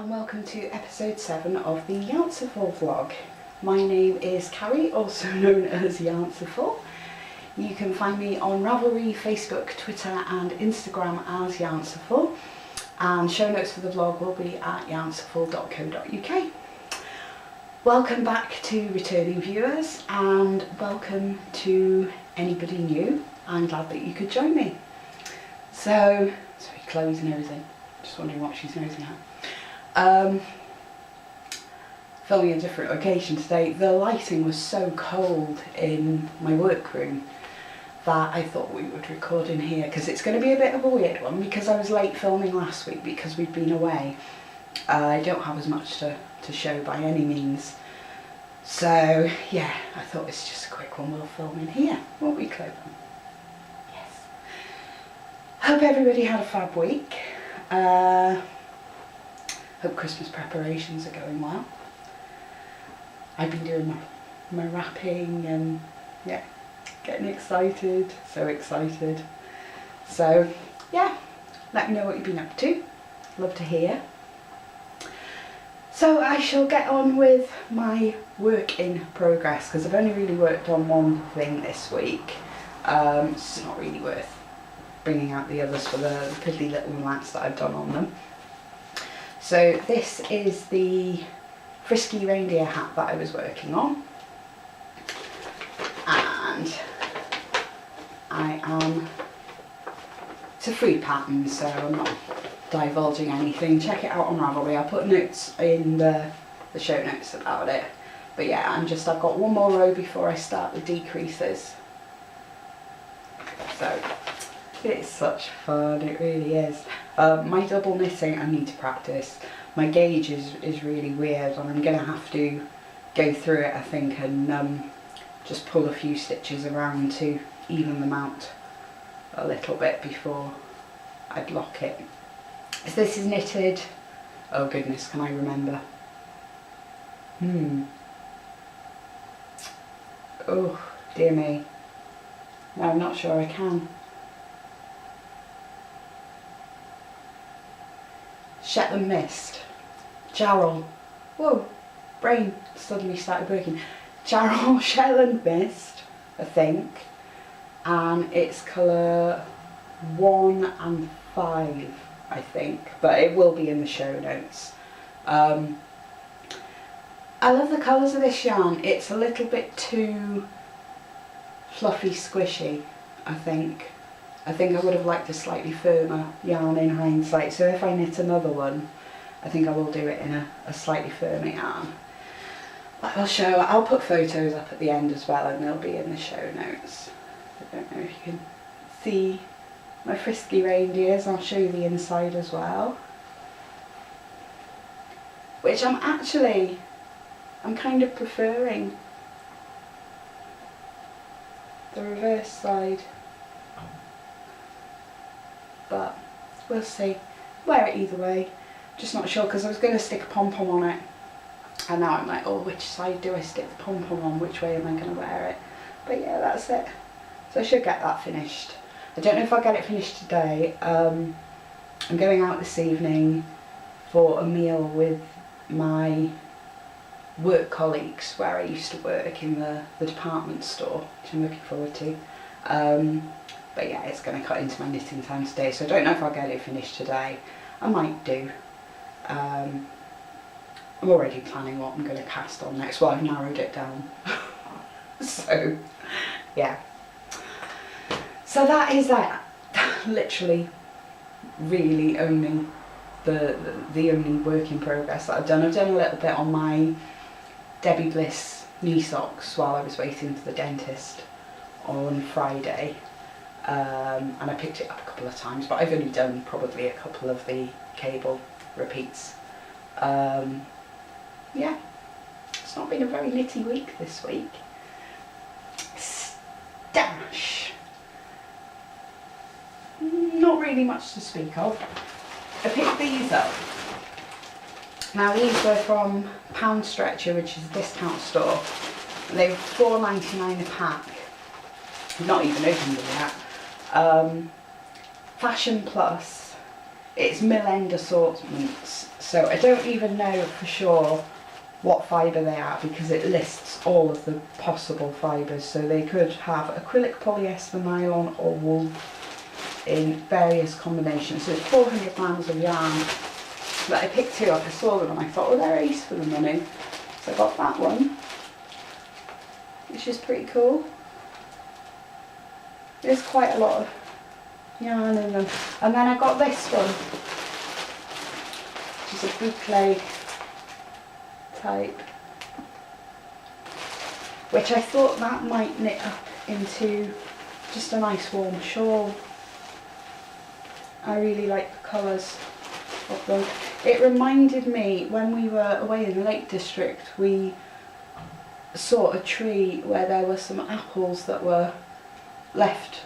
and welcome to episode 7 of the Yarnciful vlog. My name is Carrie, also known as Yarnciful. You can find me on Ravelry, Facebook, Twitter and Instagram as Yarnciful, and show notes for the vlog will be at yarnciful.co.uk. Welcome back to returning viewers and welcome to anybody new. I'm glad that you could join me. So, sorry, Chloe's nosing. Just wondering what she's nosing at. Filming a different occasion today. The lighting was so cold in my workroom that I thought we would record in here, because it's going to be a bit of a weird one because I was late filming last week because we'd been away. I don't have as much to show by any means. So yeah, I thought it's just a quick one we'll film in here, won't we, Chloe? Yes. Hope everybody had a fab week. Hope Christmas preparations are going well. I've been doing my wrapping and yeah, getting excited, so excited. So yeah, let me know what you've been up to, love to hear. So I shall get on with my work in progress because I've only really worked on one thing this week. It's not really worth bringing out the others for the piddly little mats that I've done on them. So this is the frisky reindeer hat that I was working on, and it's a free pattern, so I'm not divulging anything. Check it out on Ravelry. I'll put notes in the show notes about it. But yeah, I've got one more row before I start the decreases. So it's such fun, it really is. My double knitting I need to practice. My gauge is really weird and I'm going to have to go through it, I think, and just pull a few stitches around to even them out a little bit before I'd lock it. So this is knitted, oh goodness, can I remember? Oh dear me, no, I'm not sure I can. Shetland Mist, Jarrell, whoa, brain suddenly started working. Jarrell Shetland Mist, I think, and it's colour 1 and 5, I think, but it will be in the show notes. I love the colours of this yarn. It's a little bit too fluffy, squishy, I think. I would have liked a slightly firmer yarn in hindsight, so if I knit another one, I think I will do it in a slightly firmer yarn. But I'll put photos up at the end as well and they'll be in the show notes. I don't know if you can see my frisky reindeers. I'll show you the inside as well. Which I'm kind of preferring the reverse side. But we'll see. Wear it either way. Just not sure because I was going to stick a pom-pom on it. And now I'm like, oh, which side do I stick the pom-pom on? Which way am I going to wear it? But yeah, that's it. So I should get that finished. I don't know if I'll get it finished today. I'm going out this evening for a meal with my work colleagues where I used to work in the department store, which I'm looking forward to. But yeah, it's going to cut into my knitting time today, so I don't know if I'll get it finished today. I might do. I'm already planning what I'm going to cast on next. Well, I've narrowed it down. So, yeah. So that is that. Literally, really only the only work in progress that I've done. I've done a little bit on my Debbie Bliss knee socks while I was waiting for the dentist on Friday. And I picked it up a couple of times, but I've only done probably a couple of the cable repeats. Yeah, it's not been a very knitty week this week. Stash. Not really much to speak of. I picked these up. Now these were from Pound Stretcher, which is a discount store. They were $4.99 a pack. I've not even opened them yet. Fashion Plus it's mill end assortments, so I don't even know for sure what fibre they are because it lists all of the possible fibres. So they could have acrylic, polyester, nylon or wool in various combinations. So it's 400 grams of yarn. But I picked two up, I saw them and I thought, oh, they're ace for the money. So I got that one, which is pretty cool. There's quite a lot of yarn in them. And then I got this one, which is a boucle type, which I thought that might knit up into just a nice warm shawl. I really like the colours of them. It reminded me, when we were away in the Lake District, we saw a tree where there were some apples that were left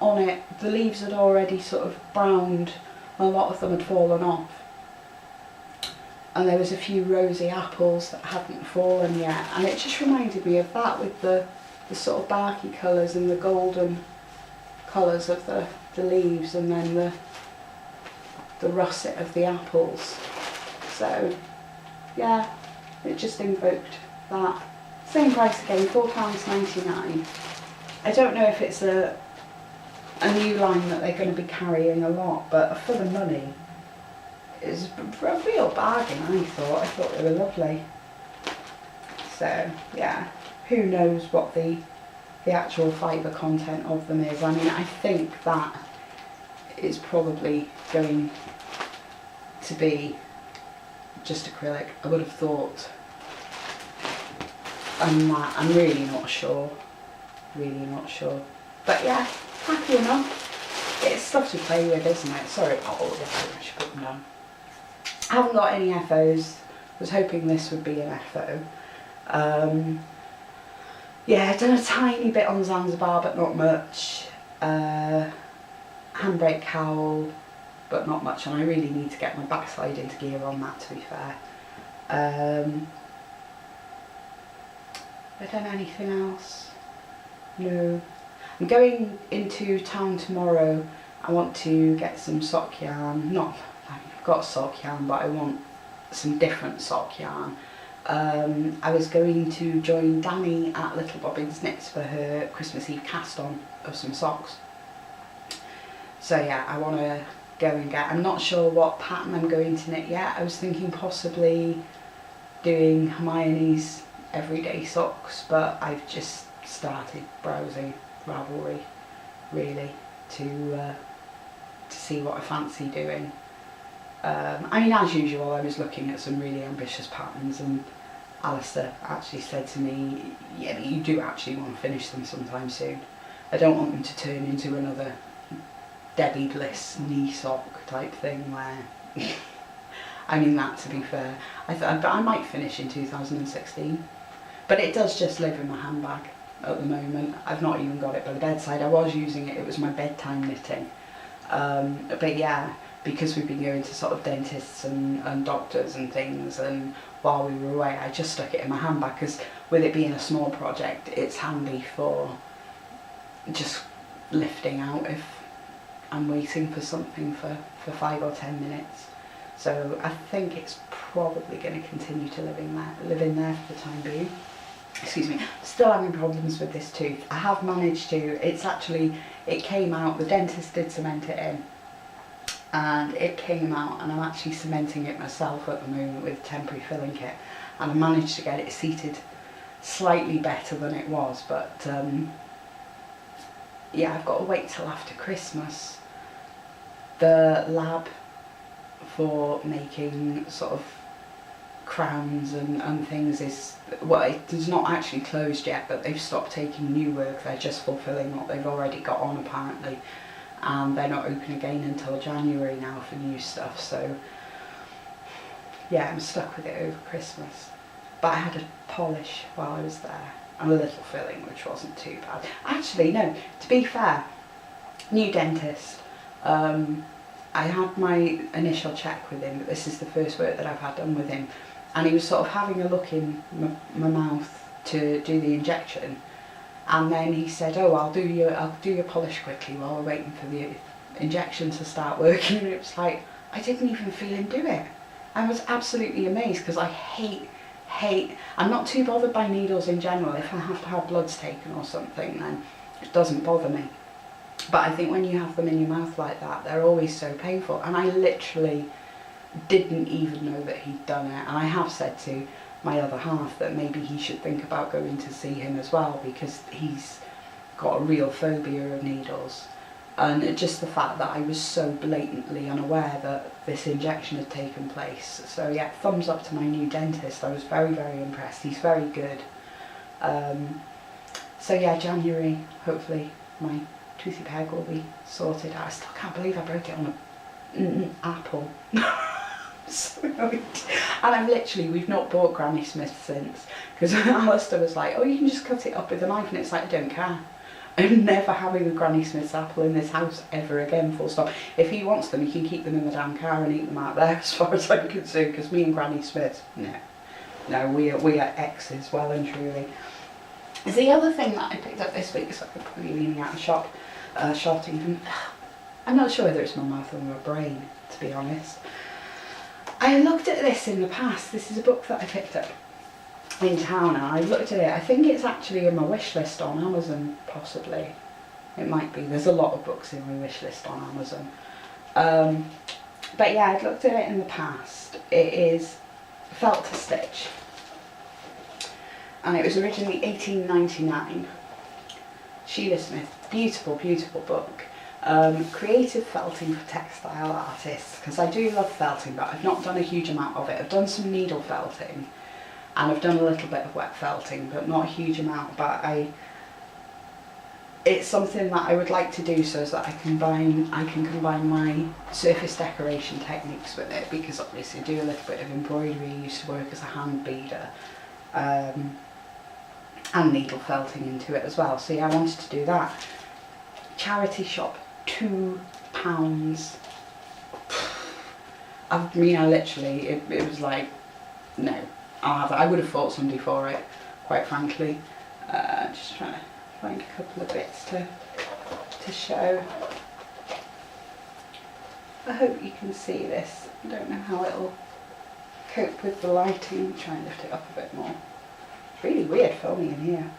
on it. The leaves had already sort of browned and a lot of them had fallen off. And there was a few rosy apples that hadn't fallen yet. And it just reminded me of that, with the sort of barky colours and the golden colours of the leaves, and then the russet of the apples. So yeah, it just invoked that. Same price again, £4.99. I don't know if it's a new line that they're going to be carrying a lot, but for the money, it's a real bargain, I thought. I thought they were lovely. So yeah, who knows what the actual fibre content of them is. I mean, I think that is probably going to be just acrylic, I would have thought. I'm really not sure. Really not sure. But yeah, happy enough. It's stuff to play with, isn't it? Sorry about all this, I should put them down. I haven't got any FOs. I was hoping this would be an FO. Yeah, I've done a tiny bit on Zanzibar, but not much. Handbrake cowl, but not much, and I really need to get my backside into gear on that, to be fair. Have I done anything else? No. I'm going into town tomorrow. I want to get some sock yarn. I've got sock yarn, but I want some different sock yarn. I was going to join Danny at Little Bobbins Knits for her Christmas Eve cast on of some socks. So yeah, I want to go and get, I'm not sure what pattern I'm going to knit yet. I was thinking possibly doing Hermione's everyday socks, but I've just started browsing Ravelry really to see what I fancy doing. I mean, as usual, I was looking at some really ambitious patterns, and Alistair actually said to me, yeah, but you do actually want to finish them sometime soon. I don't want them to turn into another Debbie Bliss knee sock type thing where, I mean that, to be fair. But I might finish in 2016. But it does just live in my handbag at the moment. I've not even got it by the bedside. I was using it, it was my bedtime knitting. But yeah, because we've been going to sort of dentists and doctors and things, and while we were away, I just stuck it in my handbag, because with it being a small project, it's handy for just lifting out if I'm waiting for something for 5 or 10 minutes. So I think it's probably going to continue to live in there for the time being. Excuse me. Still having problems with this tooth. I have managed to, it came out, the dentist did cement it in, and it came out, and I'm actually cementing it myself at the moment with a temporary filling kit, and I managed to get it seated slightly better than it was, but yeah, I've got to wait till after Christmas. The lab for making sort of crowns and things is, well, it is not actually closed yet, but they've stopped taking new work. They're just fulfilling what they've already got on, apparently, and they're not open again until January now for new stuff. So yeah, I'm stuck with it over Christmas. But I had a polish while I was there and a little filling, which wasn't too bad. Actually, no, to be fair, new dentist. I had my initial check with him, but this is the first work that I've had done with him, and he was sort of having a look in my mouth to do the injection, and then he said, oh, I'll do your polish quickly while we're waiting for injection to start working, and it was like, I didn't even feel him do it. I was absolutely amazed, because I hate, I'm not too bothered by needles in general. If I have to have bloods taken or something, then it doesn't bother me. But I think when you have them in your mouth like that, they're always so painful. And I literally didn't even know that he'd done it. And I have said to my other half that maybe he should think about going to see him as well, because he's got a real phobia of needles. And just the fact that I was so blatantly unaware that this injection had taken place. So yeah, thumbs up to my new dentist. I was very, very impressed. He's very good. So yeah, January, hopefully my toothy peg will be sorted out. I still can't believe I broke it on an apple. So annoyed. And we've not bought Granny Smith since, because Alistair was like, oh, you can just cut it up with a knife, and it's like, I don't care. I'm never having a Granny Smith's apple in this house ever again, full stop. If he wants them, he can keep them in the damn car and eat them out there, as far as I'm concerned, because me and Granny Smith, no, we are exes, well and truly. The other thing that I picked up this week, so I'm probably leaning out of shot even, I'm not sure whether it's my mouth or my brain, to be honest. I looked at this in the past. This is a book that I picked up in town, and I looked at it. I think it's actually in my wish list on Amazon, possibly. It might be. There's a lot of books in my wish list on Amazon. But yeah, I'd looked at it in the past. It is Felt to Stitch, and it was originally 1899. Sheila Smith. Beautiful, beautiful book. Creative felting for textile artists, because I do love felting, but I've not done a huge amount of it. I've done some needle felting, and I've done a little bit of wet felting, but not a huge amount. But it's something that I would like to do, so that I can combine my surface decoration techniques with it, because obviously I do a little bit of embroidery. I used to work as a hand beader, and needle felting into it as well. So yeah, I wanted to do that. Charity shop, £2. I mean, I literally, it was like, no, I'll have it. I would have fought somebody for it, quite frankly. Just trying to find a couple of bits to show. I hope you can see this. I don't know how it'll cope with the lighting. Try and lift it up a bit more. It's really weird filming in here.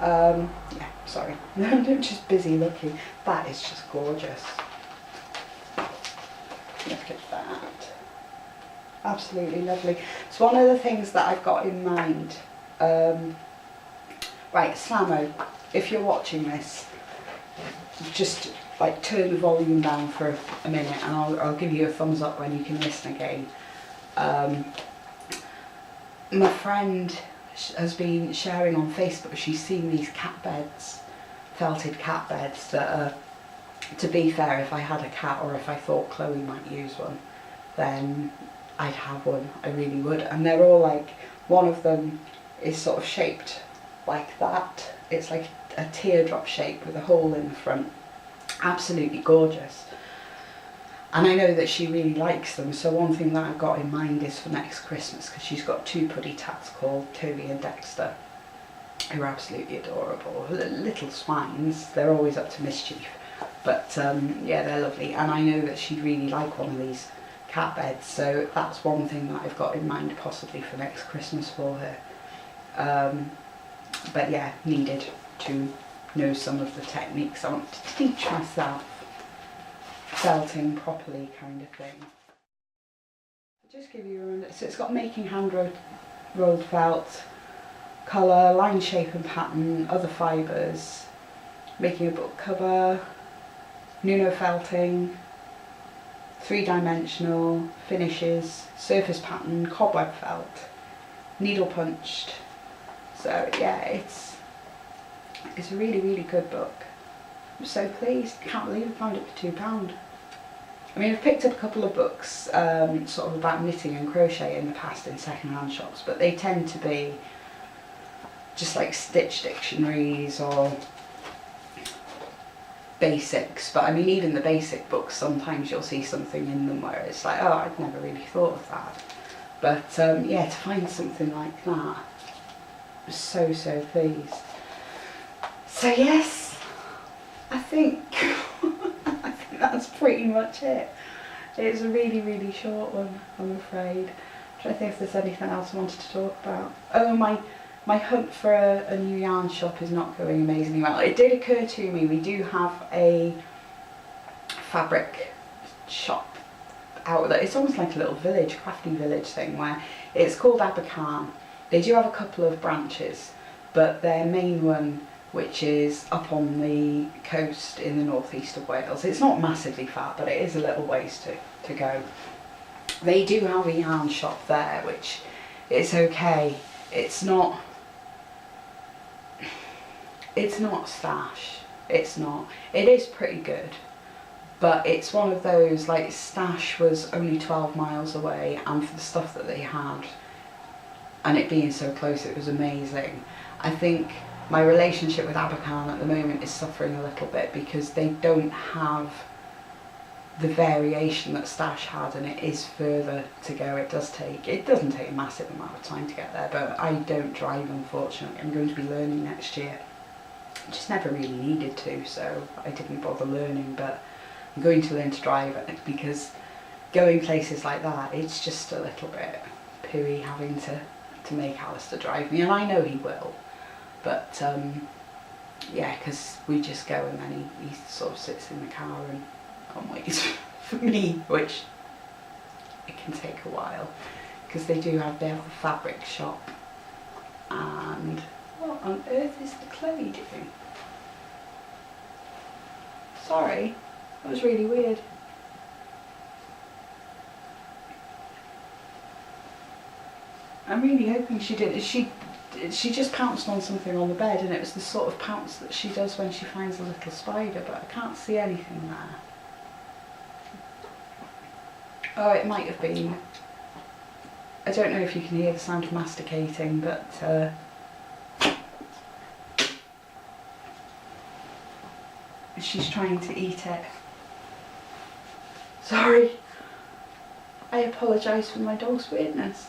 Yeah, sorry, I'm just busy looking. That is just gorgeous. Look at that. Absolutely lovely. It's one of the things that I've got in mind. Right, Slamo, if you're watching this, just like turn the volume down for a minute, and I'll give you a thumbs up when you can listen again. My friend has been sharing on Facebook, she's seen these cat beds, felted cat beds that are, to be fair, if I had a cat or if I thought Chloe might use one, then I'd have one, I really would. And they're all like, one of them is sort of shaped like that. It's like a teardrop shape with a hole in the front. Absolutely gorgeous. And I know that she really likes them, so one thing that I've got in mind is for next Christmas, because she's got two puddy tats called Toby and Dexter, who are absolutely adorable. Little swines, they're always up to mischief, but yeah, they're lovely. And I know that she'd really like one of these cat beds, so that's one thing that I've got in mind possibly for next Christmas for her. But yeah, needed to know some of the techniques. I want to teach myself felting properly, kind of thing. I'll just give you a run. So it's got making hand rolled felt, colour, line, shape and pattern, other fibres, making a book cover, Nuno felting, 3-dimensional, finishes, surface pattern, cobweb felt, needle punched. So yeah, it's a really, really good book. I'm so pleased. Can't believe I found it for £2. I mean, I've picked up a couple of books sort of about knitting and crochet in the past in second-hand shops, but they tend to be just like stitch dictionaries or basics. But I mean, even the basic books, sometimes you'll see something in them where it's like, oh, I'd never really thought of that. But yeah, to find something like that so pleased. So yes, I think I think that's pretty much it. It's a really short one, I'm afraid. I'm trying to think if there's anything else I wanted to talk about. Oh, my hunt for a new yarn shop is not going amazingly well. It did occur to me, we do have a fabric shop out there. It's almost like a little village, crafty village thing, where it's called Abercarn. They do have a couple of branches, but their main one, which is up on the coast in the northeast of Wales, it's not massively far, but it is a little ways to go. They do have a yarn shop there, which is okay. It's not Stash. It's not. It is pretty good, but it's one of those, like, Stash was only 12 miles away, and for the stuff that they had, and it being so close, it was amazing. I think my relationship with Abercarn at the moment is suffering a little bit because they don't have the variation that Stash had, and it is further to go. It doesn't take a massive amount of time to get there, but I don't drive, unfortunately. I'm going to be learning next year. I just never really needed to, so I didn't bother learning, but I'm going to learn to drive it, because going places like that, it's just a little bit pooey having to make Alistair drive me, and I know he will, but yeah, because we just go and then he sort of sits in the car and waits for me, which it can take a while, because they have the fabric shop. And what on earth is the Chloe doing? Sorry, that was really weird. I'm really hoping she did. She just pounced on something on the bed, and it was the sort of pounce that she does when she finds a little spider, but I can't see anything there. Oh, it might have been. I don't know if you can hear the sound of masticating, but she's trying to eat it. Sorry. I apologise for my dog's weirdness.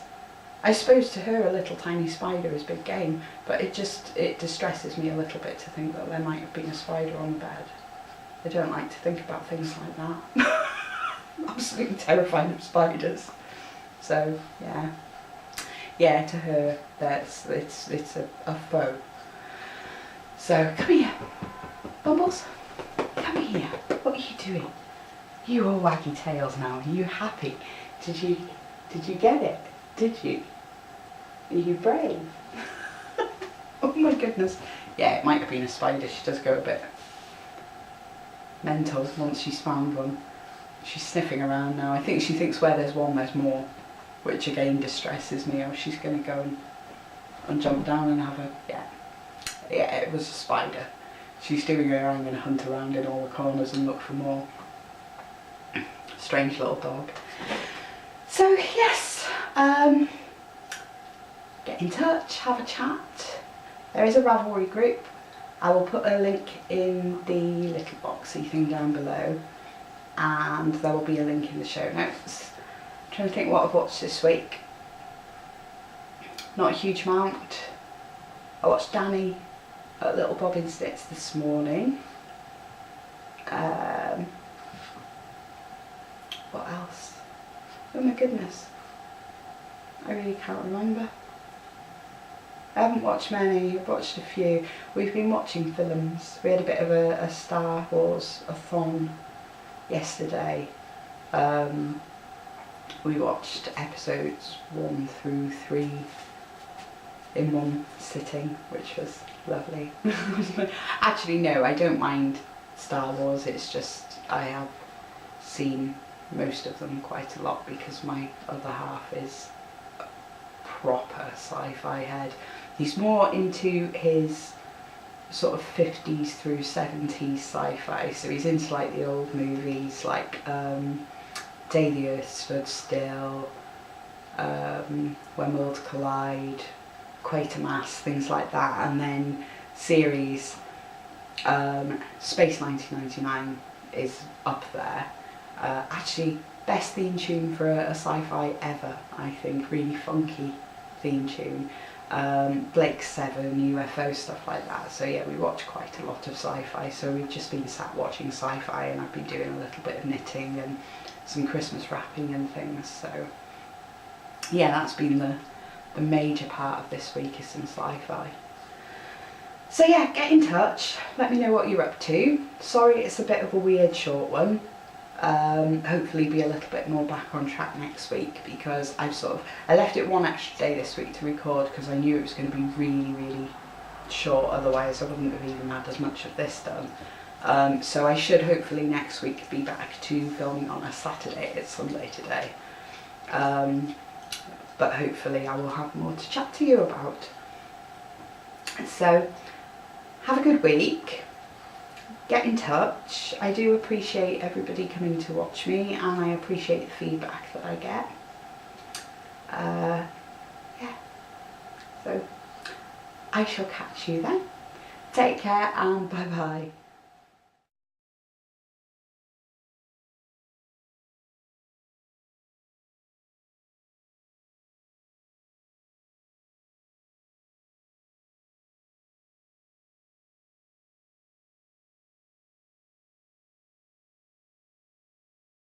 I suppose to her a little tiny spider is big game, but it distresses me a little bit to think that there might have been a spider on the bed. I don't like to think about things like that. I'm absolutely terrified of spiders. So yeah, to her it's a foe. So come here, Bumbles, come here. What are you doing? You all waggy tails now. Are you happy? Did you get it? Did you? Are you brave? Oh my goodness. Yeah, it might have been a spider. She does go a bit mental once she's found one. She's sniffing around now. I think she thinks where there's one, there's more, which again distresses me. Oh, she's going to go and jump down and have a... Yeah, it was a spider. She's doing her, I'm going to hunt around in all the corners and look for more. Strange little dog. So yes, get in touch, have a chat. There is a Ravelry group. I will put a link in the little boxy thing down below, and there will be a link in the show notes. I'm trying to think what I've watched this week. Not a huge amount. I watched Danny at Little Bobbin Stitch this morning. What else? Oh my goodness, I really can't remember. I haven't watched many, I've watched a few. We've been watching films. We had a bit of a Star Wars-a-thon yesterday. We watched episodes 1 through 3 in one sitting, which was lovely. Actually no, I don't mind Star Wars, it's just I have seen most of them quite a lot because my other half is a proper sci-fi head. He's more into his sort of 50s through 70s sci-fi, so he's into like the old movies like Day the Earth Stood Still, When Worlds Collide, Quatermass, things like that, and then series Space 1999 is up there. Actually, best theme tune for a sci-fi ever, I think. Really funky theme tune. Blake 7, UFO, stuff like that. So yeah, we watch quite a lot of sci-fi, so we've just been sat watching sci-fi, and I've been doing a little bit of knitting and some Christmas wrapping and things. So yeah, that's been the major part of this week, is some sci-fi. So yeah, get in touch, let me know what you're up to. Sorry it's a bit of a weird short one. Hopefully be a little bit more back on track next week, because I left it one extra day this week to record because I knew it was going to be really short, otherwise I wouldn't have even had as much of this done. So I should hopefully next week be back to filming on a Saturday. It's Sunday today. But hopefully I will have more to chat to you about. So have a good week. Get in touch. I do appreciate everybody coming to watch me, and I appreciate the feedback that I get. Yeah. So I shall catch you then. Take care and bye bye.